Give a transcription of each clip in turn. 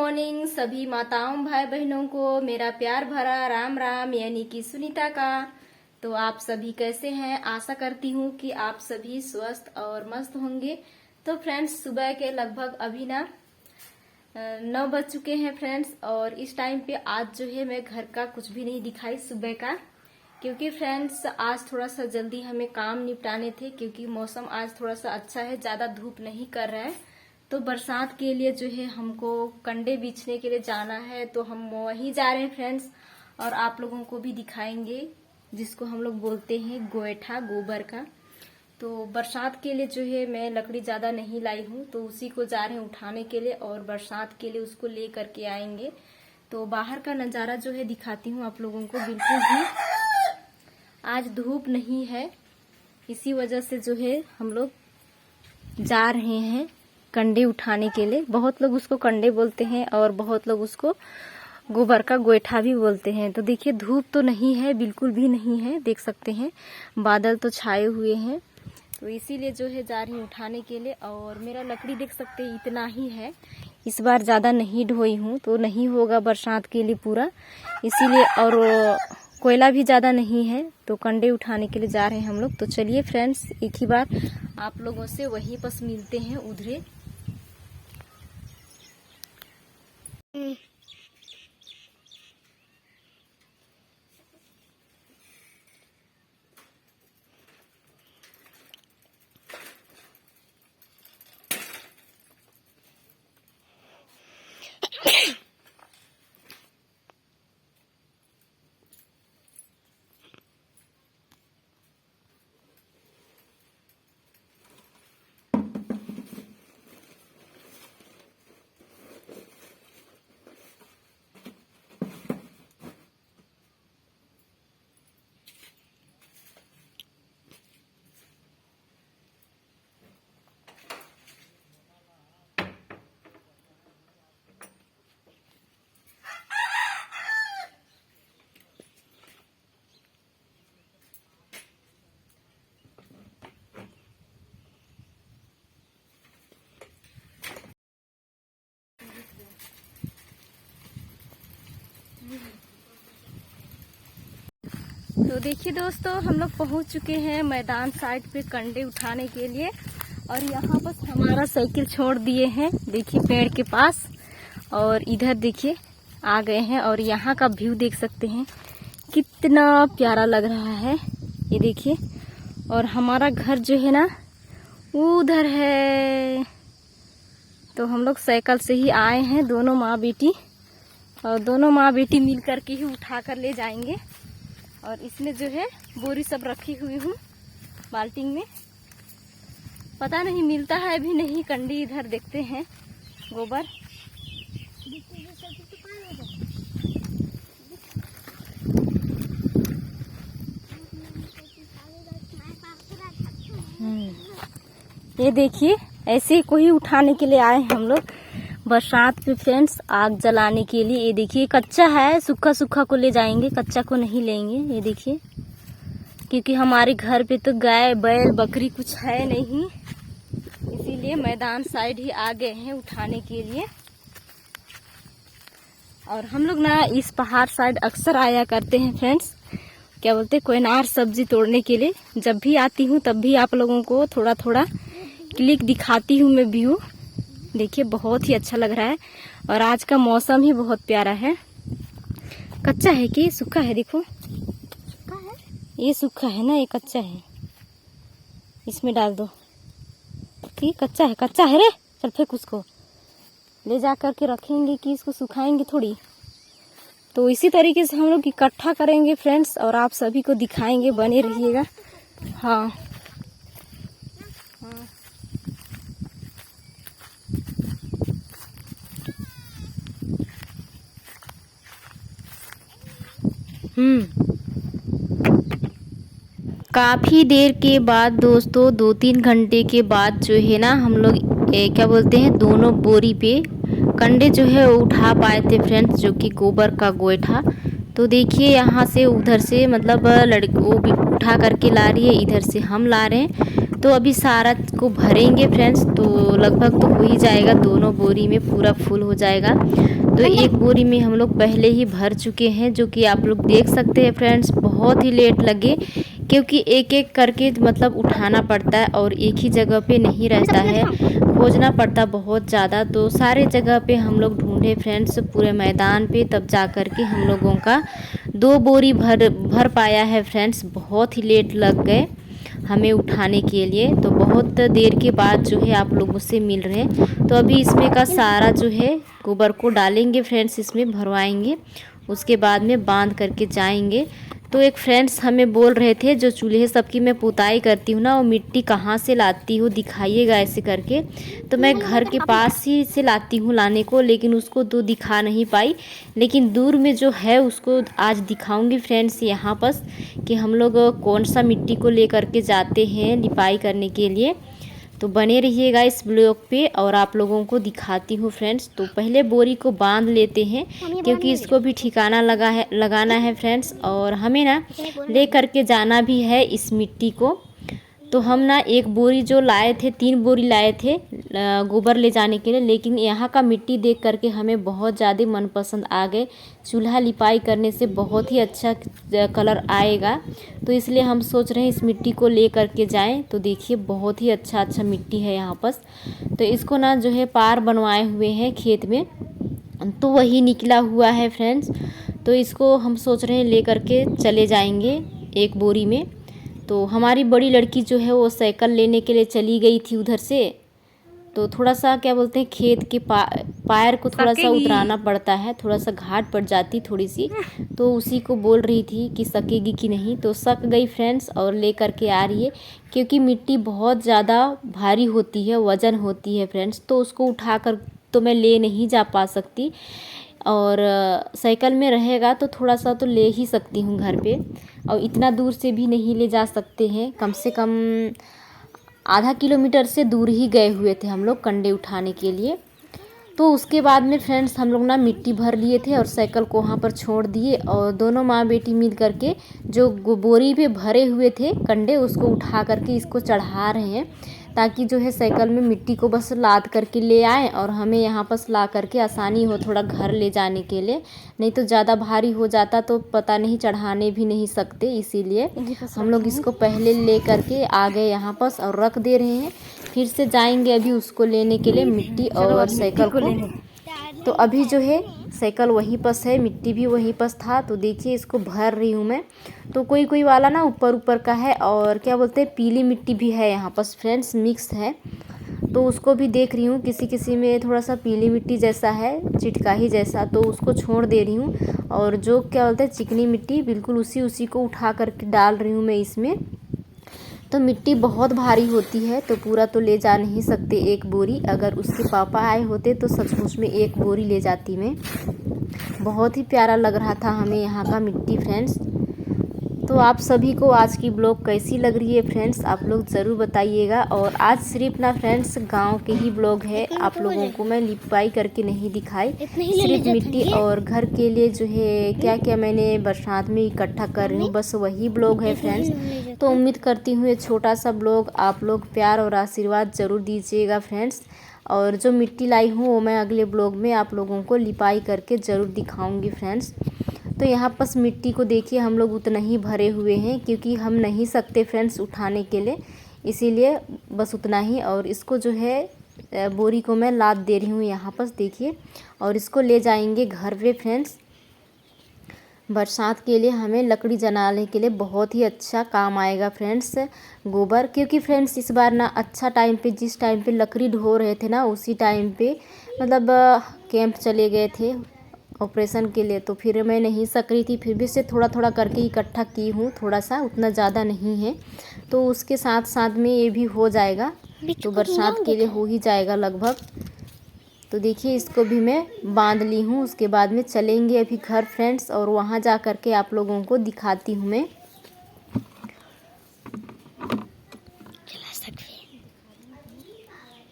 Morning सभी माताओं भाई बहनों को मेरा प्यार भरा राम राम, यानी कि सुनीता का। तो आप सभी कैसे हैं? आशा करती हूँ कि आप सभी स्वस्थ और मस्त होंगे। तो फ्रेंड्स, सुबह के लगभग अभी ना 9 बज चुके हैं फ्रेंड्स। और इस टाइम पे आज जो है मैं घर का कुछ भी नहीं दिखाई सुबह का, क्योंकि फ्रेंड्स आज थोड़ा सा जल्दी हमें काम निपटाने थे, क्योंकि मौसम आज थोड़ा सा अच्छा है, ज्यादा धूप नहीं कर रहा है। तो बरसात के लिए जो है हमको कंडे बीछने के लिए जाना है, तो हम वहीं जा रहे हैं फ्रेंड्स। और आप लोगों को भी दिखाएंगे, जिसको हम लोग बोलते हैं गोएठा, गोबर का। तो बरसात के लिए जो है मैं लकड़ी ज्यादा नहीं लाई हूँ, तो उसी को जा रहे हैं उठाने के लिए, और बरसात के लिए उसको ले करके आएंगे। तो बाहर का नजारा जो है दिखाती हूँ आप लोगों को। बिल्कुल भी आज धूप नहीं है, इसी वजह से जो है हम लोग जा रहे हैं कंडे उठाने के लिए। बहुत लोग उसको कंडे बोलते हैं और बहुत लोग उसको गोबर का गोईठा भी बोलते हैं। तो देखिए, धूप तो नहीं है, बिल्कुल भी नहीं है, देख सकते हैं बादल तो छाए हुए हैं। तो इसीलिए जो है जा रही हूँ उठाने के लिए। और मेरा लकड़ी देख सकते हैं इतना ही है, इस बार ज़्यादा नहीं ढोई हूँ, तो नहीं होगा बरसात के लिए पूरा, इसीलिए। और कोयला भी ज़्यादा नहीं है, तो कंडे उठाने के लिए जा रहे हैं हम लोग। तो चलिए फ्रेंड्स, एक ही बार आप लोगों से वहीं पर मिलते हैं उधरे। तो देखिए दोस्तों, हम लोग पहुंच चुके हैं मैदान साइड पे कंडे उठाने के लिए। और यहाँ पर हमारा साइकिल छोड़ दिए हैं, देखिए पेड़ के पास। और इधर देखिए आ गए हैं, और यहाँ का व्यू देख सकते हैं कितना प्यारा लग रहा है, ये देखिए। और हमारा घर जो है ना उधर है। तो हम लोग साइकिल से ही आए हैं, दोनों माँ बेटी, और दोनों माँ बेटी मिल करके ही उठा कर ले जाएंगे। और इसमें जो है बोरी सब रखी हुई हूँ बाल्टी में। पता नहीं मिलता है अभी नहीं कंडी, इधर देखते हैं गोबर। ये देखिए, ऐसे को ही उठाने के लिए आए हैं हम लोग बरसात में फ्रेंड्स, आग जलाने के लिए। ये देखिए कच्चा है, सूखा सूखा को ले जाएंगे, कच्चा को नहीं लेंगे। ये देखिए, क्योंकि हमारे घर पे तो गाय बैल बकरी कुछ है नहीं, इसीलिए मैदान साइड ही आ गए हैं उठाने के लिए। और हम लोग ना इस पहाड़ साइड अक्सर आया करते हैं फ्रेंड्स, क्या बोलते, कोयनार सब्जी तोड़ने के लिए। जब भी आती हूँ तब भी आप लोगों को थोड़ा थोड़ा क्लिक दिखाती हूँ मैं व्यू। देखिए बहुत ही अच्छा लग रहा है, और आज का मौसम ही बहुत प्यारा है। कच्चा है कि सूखा है? देखो सूखा है, ये सूखा है ना, ये कच्चा है, इसमें डाल दो। ये कच्चा है, कच्चा है रे, चल फेंक उसको, ले जा करके रखेंगे कि इसको सुखाएंगे थोड़ी। तो इसी तरीके से हम लोग इकट्ठा करेंगे फ्रेंड्स, और आप सभी को दिखाएंगे, बने रहिएगा। हाँ काफ़ी देर के बाद दोस्तों, 2-3 घंटे के बाद जो है ना हम लोग क्या बोलते हैं, दोनों बोरी पे कंडे जो है उठा पाए थे फ्रेंड्स, जो कि गोबर का गोईठा। तो देखिए यहाँ से उधर से मतलब लड़की वो भी उठा करके ला रही है, इधर से हम ला रहे हैं। तो अभी सारा को भरेंगे फ्रेंड्स, तो लगभग तो हो ही जाएगा, दोनों बोरी में पूरा फुल हो जाएगा। तो एक बोरी में हम लोग पहले ही भर चुके हैं, जो कि आप लोग देख सकते हैं फ्रेंड्स। बहुत ही लेट लगे क्योंकि एक एक करके मतलब उठाना पड़ता है और एक ही जगह पे नहीं रहता है, खोजना पड़ता बहुत ज़्यादा। तो सारे जगह पे हम लोग ढूंढे फ्रेंड्स, पूरे मैदान पे, तब जा कर के हम लोगों का 2 बोरी भर पाया है फ्रेंड्स। बहुत ही लेट लग गए हमें उठाने के लिए, तो बहुत देर के बाद जो है आप लोगों से मिल रहे हैं। तो अभी इसमें का सारा जो है गोबर को डालेंगे फ्रेंड्स, इसमें भरवाएंगे, उसके बाद में बांध करके जाएंगे। तो एक फ्रेंड्स हमें बोल रहे थे, जो चूल्हे सबकी मैं पुताई करती हूँ ना, वो मिट्टी कहाँ से लाती हो, दिखाइएगा ऐसे करके। तो मैं घर के पास ही से लाती हूँ लाने को, लेकिन उसको तो दिखा नहीं पाई, लेकिन दूर में जो है उसको आज दिखाऊंगी फ्रेंड्स यहाँ पर, कि हम लोग कौन सा मिट्टी को लेकर के जाते हैं लिपाई करने के लिए। तो बने रहिएगा इस ब्लॉग पे और आप लोगों को दिखाती हूँ फ्रेंड्स। तो पहले बोरी को बांध लेते हैं, क्योंकि इसको भी ठिकाना लगाना है फ्रेंड्स, और हमें ना ले करके जाना भी है इस मिट्टी को। तो हम ना एक बोरी जो लाए थे, 3 बोरी लाए थे गोबर ले जाने के लिए, लेकिन यहाँ का मिट्टी देख करके हमें बहुत ज़्यादा मनपसंद आ गए। चूल्हा लिपाई करने से बहुत ही अच्छा कलर आएगा, तो इसलिए हम सोच रहे हैं इस मिट्टी को ले करके जाएं। तो देखिए बहुत ही अच्छा मिट्टी है यहाँ पर। तो इसको ना जो है पार बनवाए हुए हैं खेत में, तो वही निकला हुआ है फ्रेंड्स। तो इसको हम सोच रहे हैं ले करके चले जाएंगे एक बोरी में। तो हमारी बड़ी लड़की जो है वो साइकिल लेने के लिए चली गई थी उधर से, तो थोड़ा सा क्या बोलते हैं खेत के पैर को थोड़ा सा उतराना पड़ता है, थोड़ा सा घाट पड़ जाती थोड़ी सी, तो उसी को बोल रही थी कि सकेगी कि नहीं। तो सक गई फ्रेंड्स और ले करके आ रही है, क्योंकि मिट्टी बहुत ज़्यादा भारी होती है, वज़न होती है फ्रेंड्स, तो उसको उठाकर तो मैं ले नहीं जा पा सकती। और साइकिल में रहेगा तो थोड़ा सा तो ले ही सकती हूँ घर पे, और इतना दूर से भी नहीं ले जा सकते हैं। कम से कम आधा किलोमीटर से दूर ही गए हुए थे हम लोग कंडे उठाने के लिए। तो उसके बाद में फ्रेंड्स हम लोग ना मिट्टी भर लिए थे और साइकिल को वहाँ पर छोड़ दिए, और दोनों माँ बेटी मिल करके जो बोरी पे भरे हुए थे कंडे, उसको उठा करके इसको चढ़ा रहे हैं, ताकि जो है साइकिल में मिट्टी को बस लाद करके ले आए और हमें यहाँ पर ला करके आसानी हो थोड़ा घर ले जाने के लिए। नहीं तो ज़्यादा भारी हो जाता तो पता नहीं, चढ़ाने भी नहीं सकते, इसीलिए हम लोग इसको पहले ले करके आ गए यहाँ पर और रख दे रहे हैं। फिर से जाएंगे अभी उसको लेने के लिए, मिट्टी और साइकिल को। तो अभी जो है साइकिल वहीं पर है, मिट्टी भी वहीं पर था। तो देखिए इसको भर रही हूँ मैं। तो कोई वाला ना ऊपर का है, और क्या बोलते हैं पीली मिट्टी भी है यहाँ पर फ्रेंड्स, मिक्स है। तो उसको भी देख रही हूँ, किसी में थोड़ा सा पीली मिट्टी जैसा है, चिटकाही जैसा, तो उसको छोड़ दे रही हूँ। और जो क्या बोलते हैं चिकनी मिट्टी, बिल्कुल उसी को उठा करके डाल रही हूँ मैं इसमें। तो मिट्टी बहुत भारी होती है, तो पूरा तो ले जा नहीं सकते एक बोरी। अगर उसके पापा आए होते तो सचमुच में एक बोरी ले जाती मैं। बहुत ही प्यारा लग रहा था हमें यहाँ का मिट्टी फ्रेंड्स। तो आप सभी को आज की ब्लॉग कैसी लग रही है फ्रेंड्स, आप लोग ज़रूर बताइएगा। और आज सिर्फ ना फ्रेंड्स गांव के ही ब्लॉग है, आप लोगों को मैं लिपाई करके नहीं दिखाई, सिर्फ मिट्टी और घर के लिए जो है क्या क्या मैंने बरसात में इकट्ठा कर रही हूँ, बस वही ब्लॉग है फ्रेंड्स। तो उम्मीद करती हूँ ये छोटा सा ब्लॉग आप लोग प्यार और आशीर्वाद ज़रूर दीजिएगा फ्रेंड्स। और जो मिट्टी लाई हूँ वो मैं अगले ब्लॉग में आप लोगों को लिपाई करके ज़रूर दिखाऊंगी फ्रेंड्स। तो यहाँ पर मिट्टी को देखिए हम लोग उतना ही भरे हुए हैं, क्योंकि हम नहीं सकते फ्रेंड्स उठाने के लिए, इसीलिए बस उतना ही। और इसको जो है बोरी को मैं लाद दे रही हूँ यहाँ पर देखिए, और इसको ले जाएंगे घर पे फ्रेंड्स। बरसात के लिए हमें लकड़ी जलाने के लिए बहुत ही अच्छा काम आएगा फ्रेंड्स गोबर, क्योंकि फ्रेंड्स इस बार ना अच्छा टाइम पे, जिस टाइम पे लकड़ी ढो रहे थे ना, उसी टाइम पे मतलब कैंप चले गए थे ऑपरेशन के लिए, तो फिर मैं नहीं सक रही थी, फिर भी से थोड़ा करके इकट्ठा की हूँ, थोड़ा सा, उतना ज़्यादा नहीं है। तो उसके साथ साथ में ये भी हो जाएगा, तो बरसात के लिए हो ही जाएगा लगभग। तो देखिए इसको भी मैं बांध ली हूँ, उसके बाद में चलेंगे अभी घर फ्रेंड्स, और वहाँ जा कर के आप लोगों को दिखाती हूँ मैं।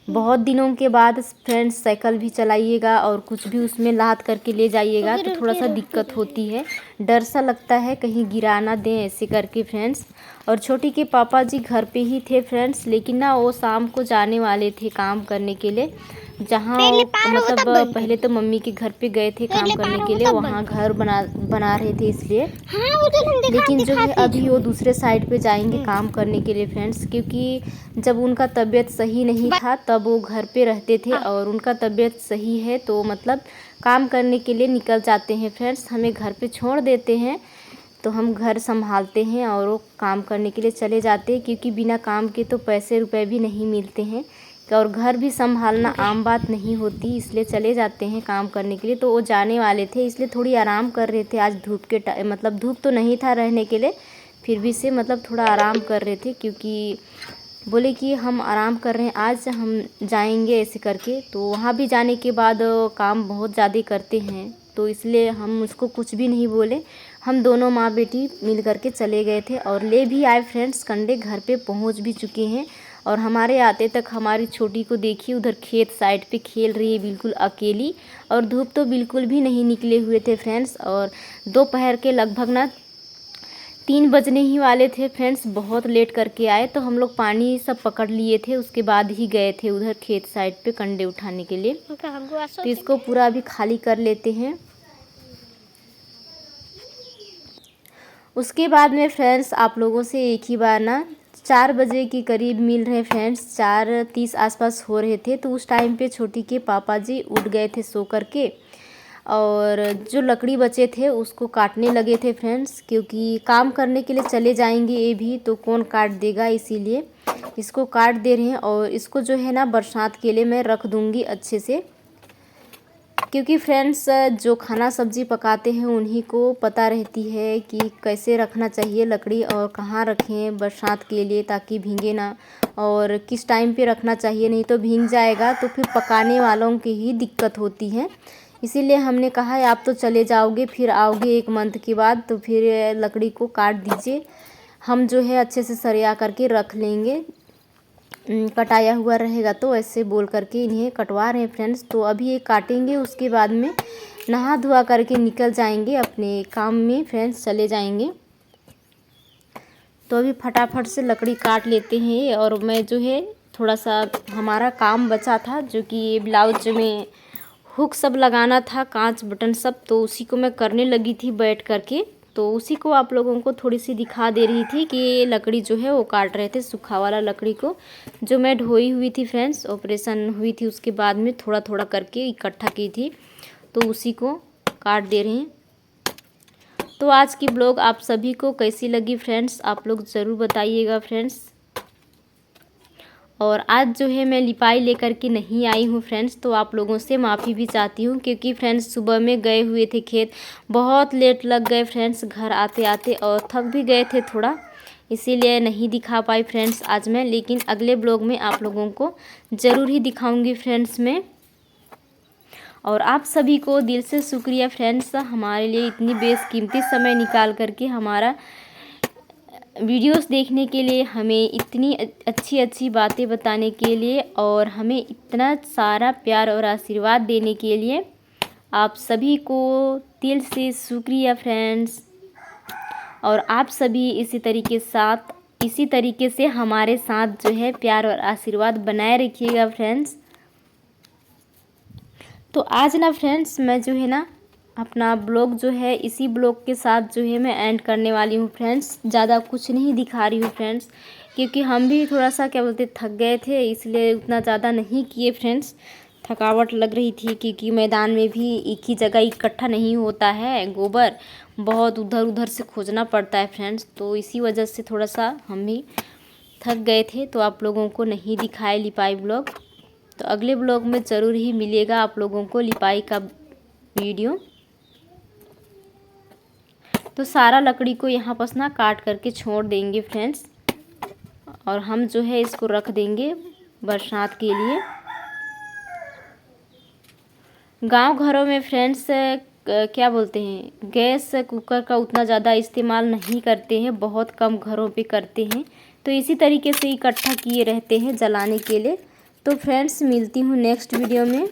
बहुत दिनों के बाद फ्रेंड्स साइकिल भी चलाइएगा और कुछ भी उसमें लाद करके ले जाइएगा तो थोड़ा सा दिक्कत होती है, डर सा लगता है कहीं गिरा ना दें ऐसे करके फ्रेंड्स। और छोटी के पापा जी घर पे ही थे फ्रेंड्स, लेकिन ना वो शाम को जाने वाले थे काम करने के लिए, जहाँ मतलब पहले तो मम्मी के घर पे गए थे काम करने के लिए, वहाँ घर बना रहे थे इसलिए। लेकिन जो है अभी वो दूसरे साइड पे जाएंगे काम करने के लिए फ्रेंड्स, क्योंकि जब उनका तबीयत सही नहीं था तब वो घर पे रहते थे और उनका तबीयत सही है तो मतलब काम करने के लिए निकल जाते हैं फ्रेंड्स, हमें घर पे छोड़ देते हैं तो हम घर संभालते हैं और वो काम करने के लिए चले जाते हैं, क्योंकि बिना काम के तो पैसे रुपए भी नहीं मिलते हैं और घर भी संभालना आम बात नहीं होती, इसलिए चले जाते हैं काम करने के लिए। तो वो जाने वाले थे इसलिए थोड़ी आराम कर रहे थे, आज धूप के मतलब धूप तो नहीं था रहने के लिए, फिर भी से मतलब थोड़ा आराम कर रहे थे, क्योंकि बोले कि हम आराम कर रहे हैं आज हम जाएंगे ऐसे करके। तो वहाँ भी जाने के बाद काम बहुत ज़्यादा करते हैं तो इसलिए हम उसको कुछ भी नहीं बोले, हम दोनों माँ बेटी मिल करके चले गए थे और ले भी आए फ्रेंड्स। कंडे घर पे पहुँच भी चुके हैं और हमारे आते तक हमारी छोटी को देखिए उधर खेत साइड पे खेल रही है बिल्कुल अकेली, और धूप तो बिल्कुल भी नहीं निकले हुए थे फ्रेंड्स। और दोपहर के लगभग ना 3 बजने ही वाले थे फ्रेंड्स, बहुत लेट करके आए तो हम लोग पानी सब पकड़ लिए थे, उसके बाद ही गए थे उधर खेत साइड पे कंडे उठाने के लिए। तो इसको पूरा अभी खाली कर लेते हैं। उसके बाद में फ्रेंड्स आप लोगों से एक ही बार ना 4 बजे के करीब मिल रहे फ्रेंड्स, 4:30 आसपास हो रहे थे। तो उस टाइम पे छोटी के पापा जी उठ गए थे सो करके और जो लकड़ी बचे थे उसको काटने लगे थे फ्रेंड्स, क्योंकि काम करने के लिए चले जाएंगे ये भी तो कौन काट देगा, इसीलिए इसको काट दे रहे हैं। और इसको जो है ना बरसात के लिए मैं रख दूँगी अच्छे से, क्योंकि फ्रेंड्स जो खाना सब्जी पकाते हैं उन्हीं को पता रहती है कि कैसे रखना चाहिए लकड़ी और कहाँ रखें बरसात के लिए ताकि भीगे ना, और किस टाइम पे रखना चाहिए, नहीं तो भीग जाएगा तो फिर पकाने वालों की ही दिक्कत होती है। इसीलिए हमने कहा है आप तो चले जाओगे फिर आओगे 1 मंथ के बाद तो फिर लकड़ी को काट दीजिए, हम जो है अच्छे से सरिया करके रख लेंगे, कटाया हुआ रहेगा। तो ऐसे बोल करके इन्हें कटवा रहे हैं फ्रेंड्स। तो अभी ये काटेंगे उसके बाद में नहा धोआ करके निकल जाएंगे अपने काम में फ्रेंड्स, चले जाएंगे। तो अभी फटाफट से लकड़ी काट लेते हैं। और मैं जो है थोड़ा सा हमारा काम बचा था जो कि ब्लाउज में हुक सब लगाना था, कांच बटन सब, तो उसी को मैं करने लगी थी बैठ करके। तो उसी को आप लोगों को थोड़ी सी दिखा दे रही थी कि ये लकड़ी जो है वो काट रहे थे, सूखा वाला लकड़ी को जो मैं ढोई हुई थी फ्रेंड्स, ऑपरेशन हुई थी उसके बाद में थोड़ा थोड़ा करके इकट्ठा की थी, तो उसी को काट दे रहे हैं। तो आज की ब्लॉग आप सभी को कैसी लगी फ्रेंड्स, आप लोग ज़रूर बताइएगा फ्रेंड्स। और आज जो है मैं लिपाई लेकर के नहीं आई हूँ फ्रेंड्स, तो आप लोगों से माफ़ी भी चाहती हूँ, क्योंकि फ्रेंड्स सुबह में गए हुए थे खेत, बहुत लेट लग गए फ्रेंड्स घर आते आते और थक भी गए थे थोड़ा, इसीलिए नहीं दिखा पाई फ्रेंड्स आज मैं। लेकिन अगले ब्लॉग में आप लोगों को ज़रूर ही दिखाऊँगी फ्रेंड्स मैं। और आप सभी को दिल से शुक्रिया फ्रेंड्स, हमारे लिए इतनी बेशकीमती समय निकाल करके हमारा वीडियोस देखने के लिए, हमें इतनी अच्छी अच्छी बातें बताने के लिए और हमें इतना सारा प्यार और आशीर्वाद देने के लिए आप सभी को दिल से शुक्रिया फ्रेंड्स। और आप सभी इसी तरीके से हमारे साथ जो है प्यार और आशीर्वाद बनाए रखिएगा फ्रेंड्स। तो आज ना फ्रेंड्स मैं जो है ना अपना ब्लॉग जो है इसी ब्लॉग के साथ जो है मैं एंड करने वाली हूँ फ्रेंड्स, ज़्यादा कुछ नहीं दिखा रही हूँ फ्रेंड्स, क्योंकि हम भी थोड़ा सा क्या बोलते थक गए थे, इसलिए उतना ज़्यादा नहीं किए फ्रेंड्स, थकावट लग रही थी, क्योंकि मैदान में भी एक ही जगह इकट्ठा नहीं होता है, गोबर बहुत उधर उधर से खोजना पड़ता है फ्रेंड्स, तो इसी वजह से थोड़ा सा हम भी थक गए थे, तो आप लोगों को नहीं दिखाए लिपाई ब्लॉग। तो अगले ब्लॉग में ज़रूर ही मिलेगा आप लोगों को लिपाई का वीडियो। तो सारा लकड़ी को यहाँ पर ना काट करके छोड़ देंगे फ्रेंड्स, और हम जो है इसको रख देंगे बरसात के लिए। गांव घरों में फ्रेंड्स क्या बोलते हैं गैस कुकर का उतना ज़्यादा इस्तेमाल नहीं करते हैं, बहुत कम घरों पे करते हैं, तो इसी तरीके से इकट्ठा किए रहते हैं जलाने के लिए। तो फ्रेंड्स मिलती हूँ नेक्स्ट वीडियो में।